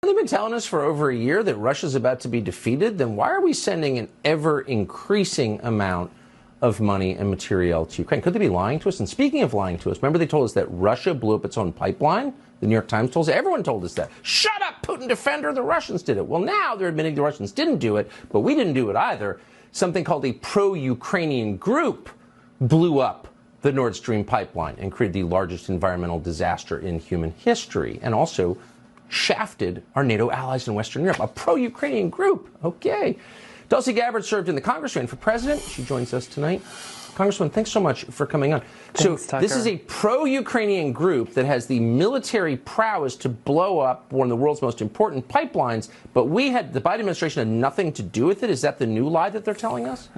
They've been telling us for over a year that Russia's about to be defeated. Then why are we sending an ever-increasing amount of money and material to Ukraine? Could they be lying to us? And speaking of lying to us, remember they told us that Russia blew up its own pipeline? The New York Times told us, everyone told us that. Shut up, Putin defender, the Russians did it. Well, now they're admitting the Russians didn't do it, but we didn't do it either. Something called a pro-Ukrainian group blew up the Nord Stream pipeline and created the largest environmental disaster in human history, and also shafted our NATO allies in Western Europe. A pro-Ukrainian group. Okay. Tulsi Gabbard served in the Congress, ran for president. She joins us tonight. Congresswoman, thanks so much for coming on. Thanks, so Tucker. This is a pro-Ukrainian group that has the military prowess to blow up one of the world's most important pipelines, but the Biden administration had nothing to do with it. Is that the new lie that they're telling us?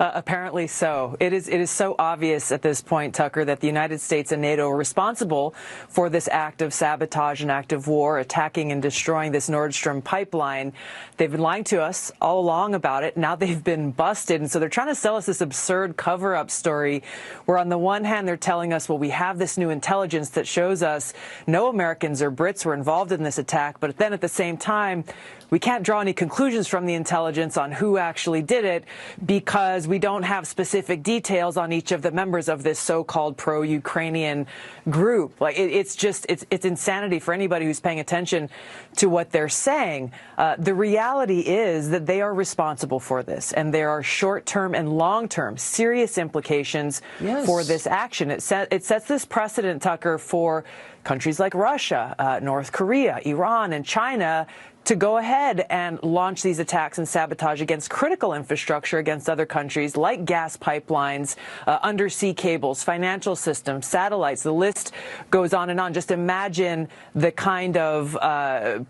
Apparently so. It is so obvious at this point, Tucker, that the United States and NATO are responsible for this act of sabotage and act of war, attacking and destroying this Nord Stream pipeline. They've been lying to us all along about it. Now they've been busted. And so they're trying to sell us this absurd cover-up story where on the one hand, they're telling us, well, we have this new intelligence that shows us no Americans or Brits were involved in this attack. But then at the same time, we can't draw any conclusions from the intelligence on who actually did it because we don't have specific details on each of the members of this so-called pro-Ukrainian group. Like it's insanity for anybody who's paying attention to what they're saying. The reality is that they are responsible for this, and there are short-term and long-term serious implications for this action. It sets this precedent, Tucker, for countries like Russia, North Korea, Iran, and China to go ahead and launch these attacks and sabotage against critical infrastructure against other countries like gas pipelines, undersea cables, financial systems, satellites. The list goes on and on. Just imagine the kind of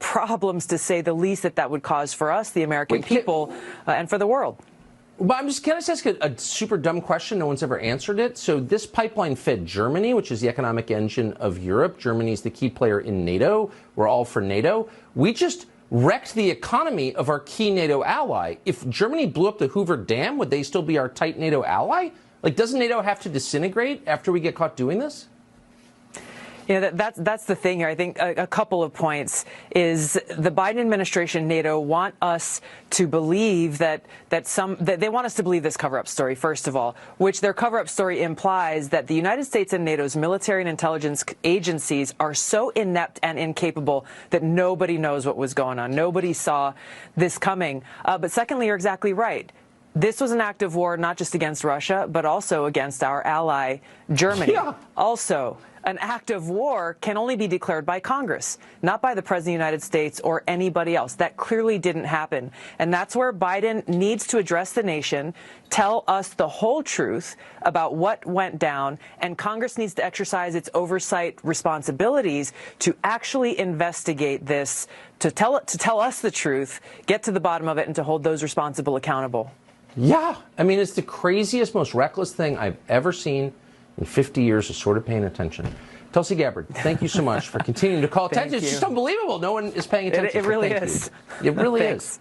problems, to say the least, that would cause for us, the American people, and for the world. Well, can I just ask a super dumb question? No one's ever answered it. So this pipeline fed Germany, which is the economic engine of Europe. Germany is the key player in NATO. We're all for NATO. We just wrecked the economy of our key NATO ally. If Germany blew up the Hoover Dam, would they still be our tight NATO ally? Like, doesn't NATO have to disintegrate after we get caught doing this? Yeah, that's the thing here. I think a couple of points is the Biden administration, NATO want us to believe that they want us to believe this cover-up story, first of all, which their cover-up story implies that the United States and NATO's military and intelligence agencies are so inept and incapable that nobody knows what was going on. Nobody saw this coming. But secondly, you're exactly right. This was an act of war not just against Russia, but also against our ally, Germany. Yeah. Also, an act of war can only be declared by Congress, not by the President of the United States or anybody else. That clearly didn't happen. And that's where Biden needs to address the nation, tell us the whole truth about what went down, and Congress needs to exercise its oversight responsibilities to actually investigate this, to tell us the truth, get to the bottom of it, and to hold those responsible accountable. Yeah. I mean, it's the craziest, most reckless thing I've ever seen in 50 years of sort of paying attention. Tulsi Gabbard, thank you so much for continuing to call attention. It's just unbelievable. No one is paying attention. It really is. It really is.